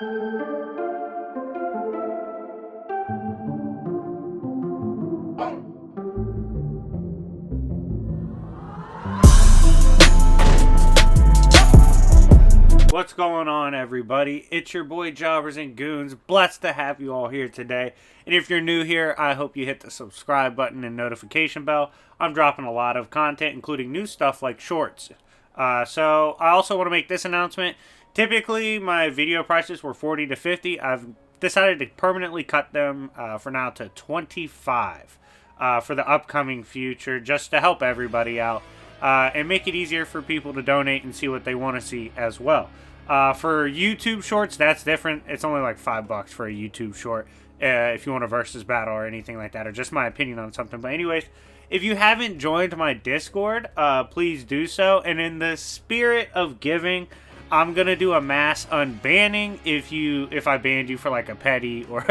What's going on, everybody? It's your boy Jobbers and Goons. Blessed to have you all here today. And if you're new here, I hope you hit the subscribe button and notification bell. I'm dropping a lot of content, including new stuff like shorts. So I also want to make this announcement. Typically, my video prices were $40 to $50. I've decided to permanently cut them for now to $25 for the upcoming future, just to help everybody out. And make it easier for people to donate and see what they want to see as well. For YouTube shorts, that's different. It's only like $5 for a YouTube short if you want a versus battle or anything like that, or just my opinion on something. But anyways, if you haven't joined my Discord, please do so. And in the spirit of giving, I'm gonna do a mass unbanning if I banned you for like a petty or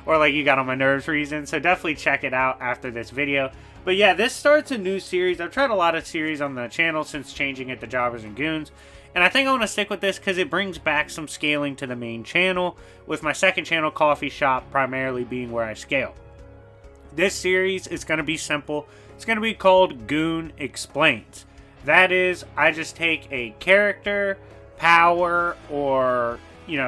or like you got on my nerves reason. So definitely check it out after this video. But yeah, this starts a new series. I've tried a lot of series on the channel since changing it to Jobbers and Goons. And I think I want to stick with this because it brings back some scaling to the main channel, with my second channel, Coffee Shop, primarily being where I scale. This series is going to be simple. It's going to be called Goon Explains. That is, I just take a character, power, or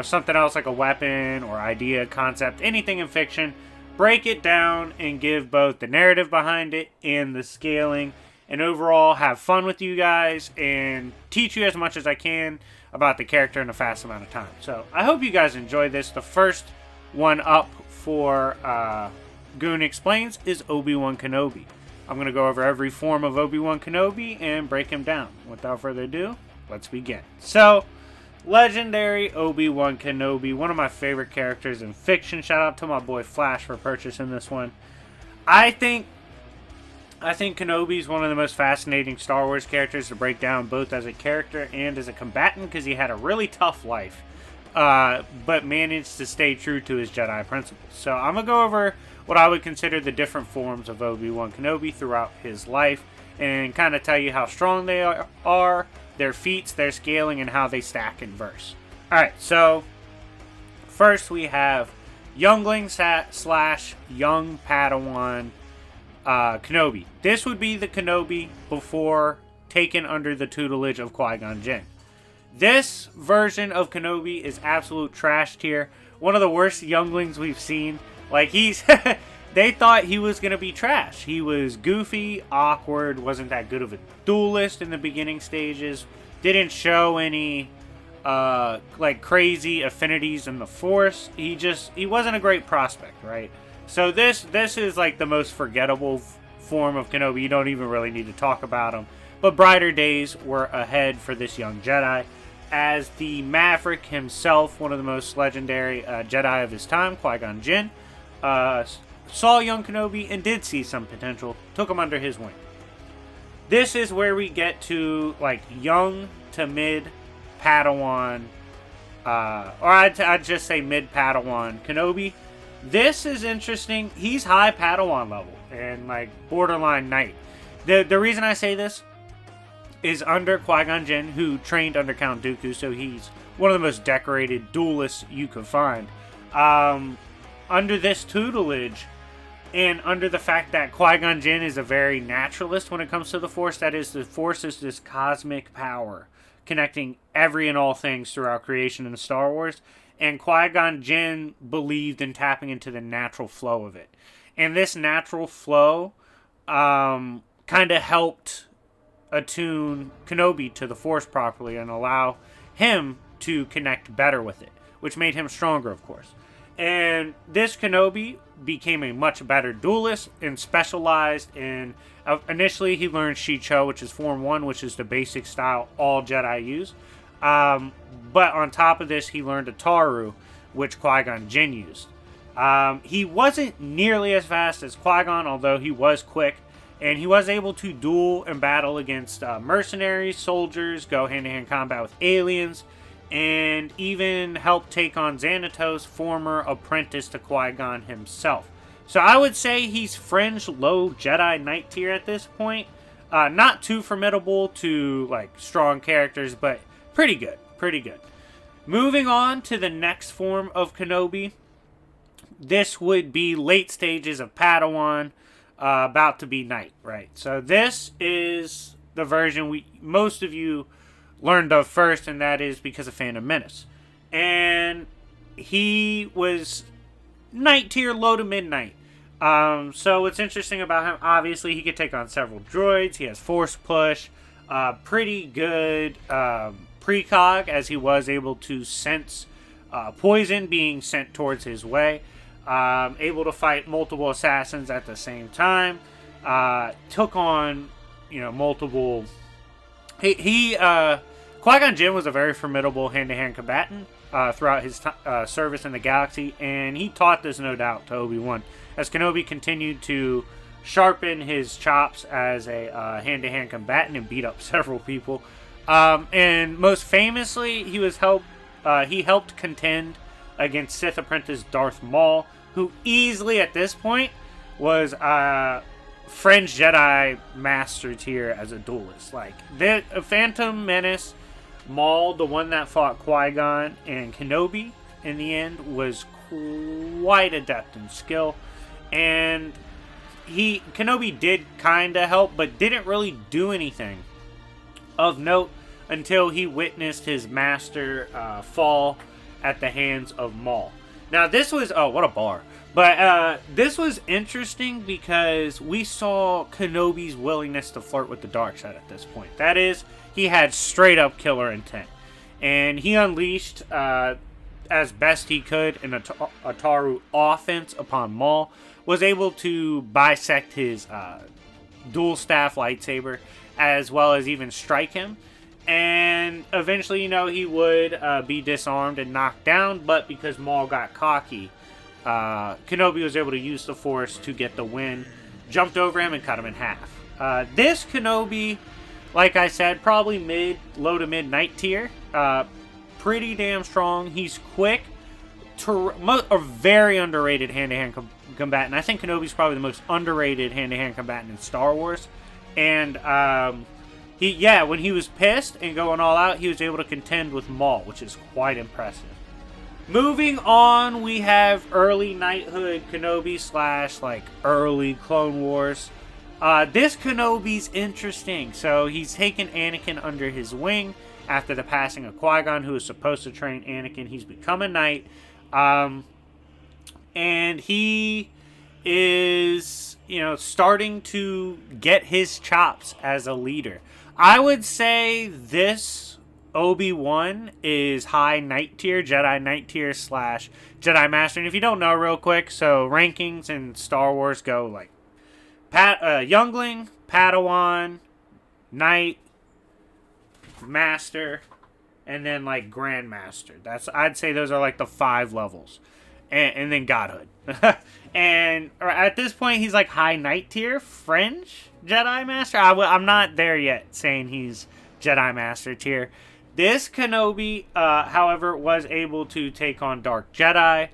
something else like a weapon or idea, concept, anything in fiction, break it down and give both the narrative behind it and the scaling, and overall have fun with you guys and teach you as much as I can about the character in a fast amount of time. So I hope you guys enjoy this. The first one up for Goon Explains is Obi Wan Kenobi. I'm going to go over every form of Obi Wan Kenobi and break him down. Without further ado, let's begin. So, legendary Obi Wan Kenobi, one of my favorite characters in fiction. Shout out to my boy Flash for purchasing this one. I think Kenobi is one of the most fascinating Star Wars characters to break down, both as a character and as a combatant, because he had a really tough life, but managed to stay true to his Jedi principles. So I'm going to go over what I would consider the different forms of Obi Wan Kenobi throughout his life, and kind of tell you how strong they are, their feats, their scaling, and how they stack in verse. Alright, so first we have Youngling / Young Padawan Kenobi. This would be the Kenobi before taken under the tutelage of Qui-Gon Jinn. This version of Kenobi is absolute trash tier. One of the worst younglings we've seen. Like, they thought he was going to be trash. He was goofy, awkward, wasn't that good of a duelist in the beginning stages, didn't show any like crazy affinities in the Force. He wasn't a great prospect, right? So this is like the most forgettable form of Kenobi. You don't even really need to talk about him. But brighter days were ahead for this young Jedi, as the Maverick himself, one of the most legendary Jedi of his time, Qui-Gon Jinn, saw young Kenobi and did see some potential, took him under his wing. This is where we get to like young to mid Padawan, or I'd just say mid Padawan Kenobi. This is interesting. He's high Padawan level and like borderline knight. The reason I say this is under Qui-Gon Jinn, who trained under Count Dooku, so he's one of the most decorated duelists you could find. Under this tutelage, and under the fact that Qui-Gon Jinn is a very naturalist when it comes to the Force, that is, the Force is this cosmic power connecting every and all things throughout creation in Star Wars. And Qui-Gon Jinn believed in tapping into the natural flow of it. And this natural flow kind of helped attune Kenobi to the Force properly and allow him to connect better with it, which made him stronger, of course. And this Kenobi became a much better duelist and specialized in... initially, he learned Shicho, which is Form 1, which is the basic style all Jedi use. But on top of this, he learned Ataru, which Qui-Gon Jinn used. He wasn't nearly as fast as Qui-Gon, although he was quick. And he was able to duel and battle against mercenaries, soldiers, go hand-to-hand combat with aliens, and even help take on Xanatos, former apprentice to Qui-Gon himself. So I would say he's fringe low Jedi Knight tier at this point. Not too formidable to like strong characters, but pretty good. Pretty good. Moving on to the next form of Kenobi. This would be late stages of Padawan, about to be Knight, right? So this is the version most of you learned of first, and that is because of Phantom Menace. And he was Knight tier, low to mid-Knight. So what's interesting about him, obviously he could take on several droids. He has Force Push, pretty good precog, as he was able to sense poison being sent towards his way. Able to fight multiple assassins at the same time. Took on, multiple... Qui-Gon Jinn was a very formidable hand-to-hand combatant throughout his service in the galaxy, and he taught this, no doubt, to Obi Wan, as Kenobi continued to sharpen his chops as a hand-to-hand combatant and beat up several people. And most famously, he helped contend against Sith apprentice Darth Maul, who easily at this point was Fringe Jedi Master tier as a duelist. Like the Phantom Menace, Maul, the one that fought Qui-Gon and Kenobi in the end, was quite adept in skill, and Kenobi did kind of help, but didn't really do anything of note until he witnessed his master fall at the hands of Maul. Now this was, what a bar. But this was interesting because we saw Kenobi's willingness to flirt with the dark side at this point. That is, he had straight up killer intent. And he unleashed, as best he could, an Ataru offense upon Maul. Was able to bisect his dual staff lightsaber, as well as even strike him. And eventually, he would be disarmed and knocked down, but because Maul got cocky, Kenobi was able to use the Force to get the win, jumped over him, and cut him in half. This Kenobi, like I said, probably low to mid Knight tier. Pretty damn strong. He's quick. A very underrated hand-to-hand combatant. I think Kenobi's probably the most underrated hand-to-hand combatant in Star Wars. And when he was pissed and going all out, he was able to contend with Maul, which is quite impressive. Moving on, we have early knighthood Kenobi / early Clone Wars. This Kenobi's interesting. So he's taken Anakin under his wing after the passing of Qui-Gon, who was supposed to train Anakin. He's become a knight. And he is, starting to get his chops as a leader. I would say this Obi-Wan is high Knight tier, Jedi Knight tier / Jedi Master. And if you don't know real quick, so rankings in Star Wars go like Youngling, Padawan, Knight, Master, and then like Grandmaster. I'd say those are like the 5 levels. And then Godhood. And at this point, he's like high Knight tier, Fringe Jedi Master. I'm not there yet saying he's Jedi Master tier. This Kenobi, however, was able to take on Dark Jedi.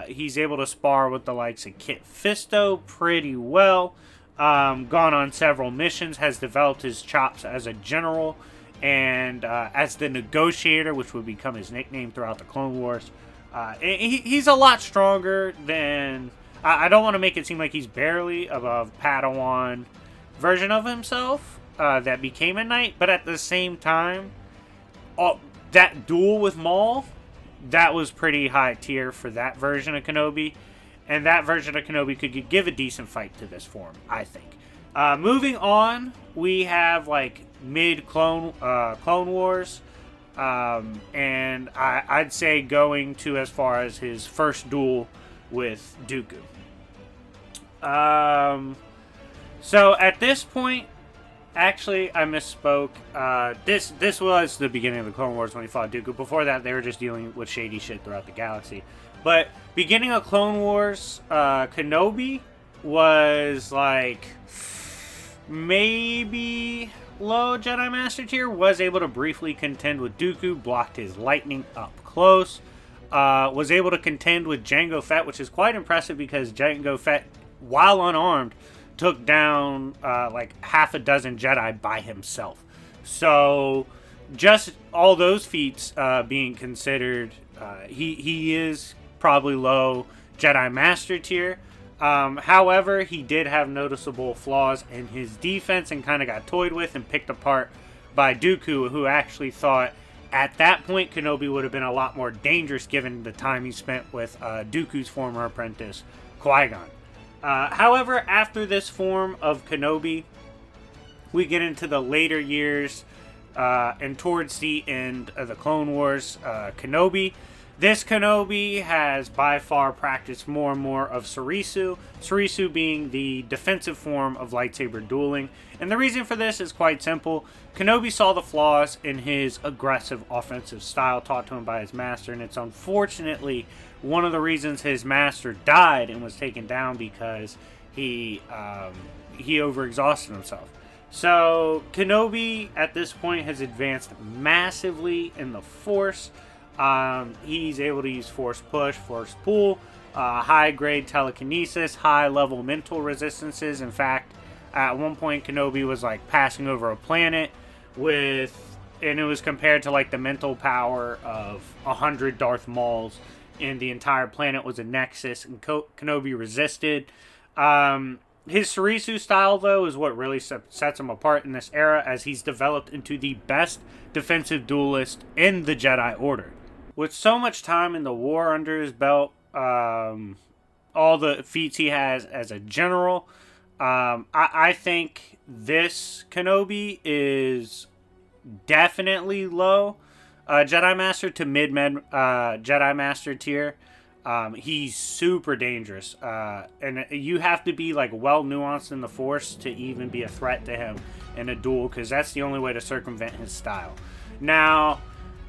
He's able to spar with the likes of Kit Fisto pretty well. Gone on several missions, has developed his chops as a general, and as the negotiator, which would become his nickname throughout the Clone Wars. He's a lot stronger than... I don't want to make it seem like he's barely above Padawan version of himself that became a knight, but at the same time, that duel with Maul, that was pretty high tier for that version of Kenobi, and that version of Kenobi could give a decent fight to this form, I think. Moving on, we have like mid-Clone Wars, and I'd say going to as far as his first duel with Dooku. So at this point, actually, I misspoke. This was the beginning of the Clone Wars when he fought Dooku. Before that, they were just dealing with shady shit throughout the galaxy. But beginning of Clone Wars, Kenobi was like maybe low Jedi Master tier. Was able to briefly contend with Dooku, blocked his lightning up close. Was able to contend with Jango Fett, which is quite impressive because Jango Fett, while unarmed, took down like half a dozen Jedi by himself. So just all those feats being considered, he is probably low Jedi Master tier. However, he did have noticeable flaws in his defense and kind of got toyed with and picked apart by Dooku, who actually thought at that point Kenobi would have been a lot more dangerous given the time he spent with Dooku's former apprentice, Qui-Gon. However, after this form of Kenobi, we get into the later years and towards the end of the Clone Wars Kenobi. This Kenobi has by far practiced more and more of Soresu, Soresu being the defensive form of lightsaber dueling. And the reason for this is quite simple. Kenobi saw the flaws in his aggressive offensive style taught to him by his master, and it's unfortunately one of the reasons his master died and was taken down, because he overexhausted himself. So Kenobi at this point has advanced massively in the Force. He's able to use Force Push, Force Pull, high-grade telekinesis, high-level mental resistances. In fact, at one point, Kenobi was like passing over a planet and it was compared to like the mental power of 100 Darth Mauls, and the entire planet was a nexus, and Kenobi resisted. His Soresu style, though, is what really sets him apart in this era, as he's developed into the best defensive duelist in the Jedi Order. With so much time in the war under his belt, all the feats he has as a general, I think this Kenobi is definitely low Jedi Master to mid-med Jedi Master tier. He's super dangerous, and you have to be like well nuanced in the Force to even be a threat to him in a duel, because that's the only way to circumvent his style. Now,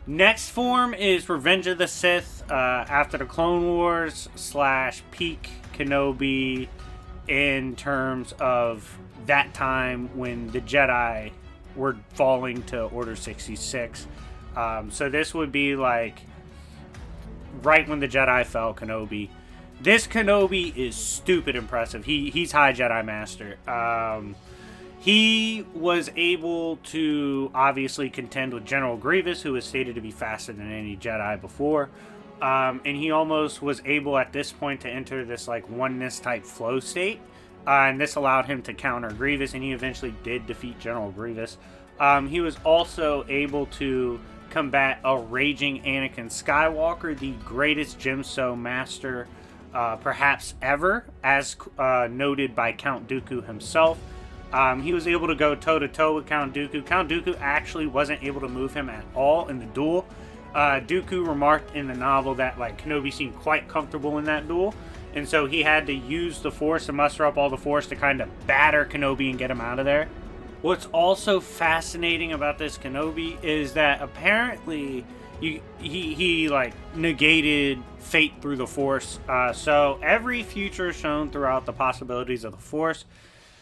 next form is Revenge of the Sith, after the Clone Wars / peak Kenobi, in terms of that time when the Jedi were falling to Order 66. So this would be like right when the Jedi fell, Kenobi. This Kenobi is stupid impressive. He's high Jedi Master. He was able to obviously contend with General Grievous, who was stated to be faster than any Jedi before. And he almost was able at this point to enter this like oneness type flow state. And this allowed him to counter Grievous, and he eventually did defeat General Grievous. He was also able to combat a raging Anakin Skywalker, the greatest Jimso master perhaps ever, as noted by Count Dooku himself. He was able to go toe-to-toe with Count Dooku. Count Dooku actually wasn't able to move him at all in the duel. Dooku remarked in the novel that like Kenobi seemed quite comfortable in that duel, and so he had to use the Force and muster up all the Force to kind of batter Kenobi and get him out of there. What's also fascinating about this Kenobi is that apparently he like negated fate through the Force. So every future shown throughout the possibilities of the Force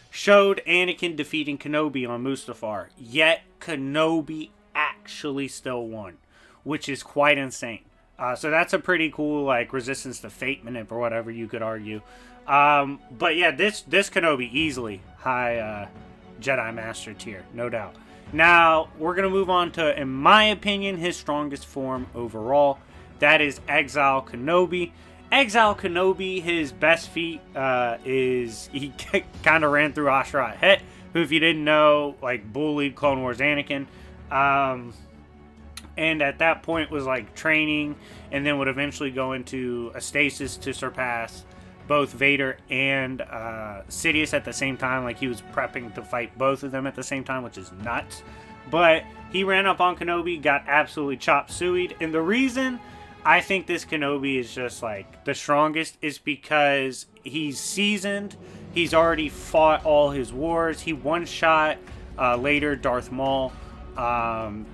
showed Anakin defeating Kenobi on Mustafar, yet Kenobi actually still won, which is quite insane. So that's a pretty cool like resistance to fate manip or whatever you could argue. But yeah, this Kenobi easily high Jedi Master tier, no doubt. Now we're gonna move on to, in my opinion, his strongest form overall. That is Exile Kenobi. Exile Kenobi, his best feat is he kind of ran through Ashrat Het, who, if you didn't know, like bullied Clone Wars Anakin, and at that point was like training, and then would eventually go into a stasis to surpass both Vader and Sidious at the same time. Like he was prepping to fight both of them at the same time, which is nuts. But he ran up on Kenobi, got absolutely chop sueyed, and the reason I think this Kenobi is just like the strongest is because he's seasoned. He's already fought all his wars. He one-shot later Darth Maul.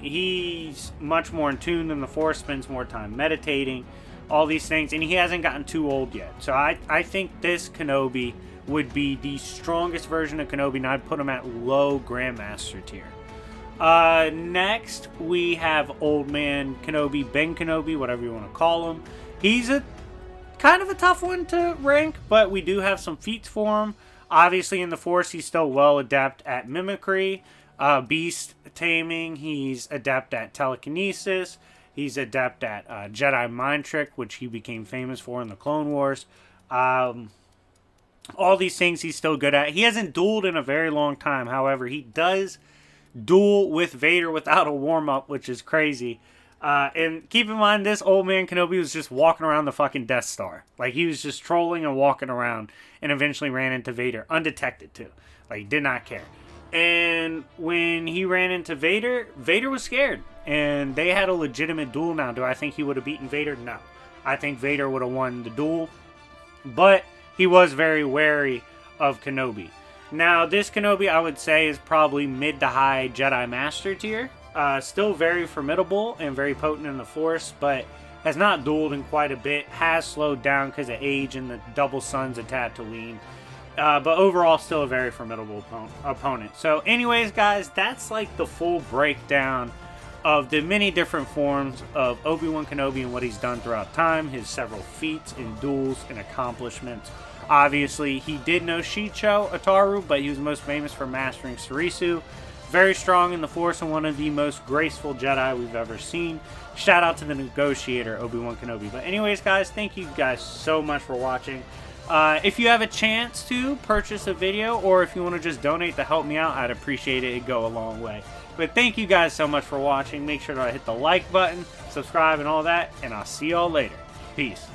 He's much more in tune than the Force, spends more time meditating, all these things, and he hasn't gotten too old yet. So I think this Kenobi would be the strongest version of Kenobi, and I'd put him at low Grandmaster tier. Next, we have Old Man Kenobi, Ben Kenobi, whatever you want to call him. He's a kind of a tough one to rank, but we do have some feats for him. Obviously, in the Force, he's still well adept at mimicry. Beast with taming. He's adept at telekinesis. He's adept at Jedi mind trick, which he became famous for in the Clone Wars. All these things he's still good at. He hasn't dueled in a very long time. However, he does duel with Vader without a warm-up, which is crazy. And keep in mind, this old man Kenobi was just walking around the fucking Death Star. Like, he was just trolling and walking around and eventually ran into Vader, undetected too. Like, did not care. And when he ran into Vader, Vader was scared. And they had a legitimate duel now. Do I think he would have beaten Vader? No. I think Vader would have won the duel. But he was very wary of Kenobi. Now, this Kenobi, I would say, is probably mid to high Jedi Master tier. Still very formidable and very potent in the Force, but has not dueled in quite a bit. Has slowed down because of age and the double suns of Tatooine. But overall, still a very formidable opponent. So anyways, guys, that's like the full breakdown of the many different forms of Obi Wan Kenobi and what he's done throughout time, his several feats and duels and accomplishments. Obviously, he did know Shicho Ataru, but he was most famous for mastering Soresu. Very strong in the Force and one of the most graceful Jedi we've ever seen. Shout out to the negotiator, Obi Wan Kenobi. But anyways, guys, thank you guys so much for watching. If you have a chance to purchase a video, or if you want to just donate to help me out, I'd appreciate it. It'd go a long way. But thank you guys so much for watching. Make sure to hit the like button, subscribe, and all that. And I'll see y'all later. Peace.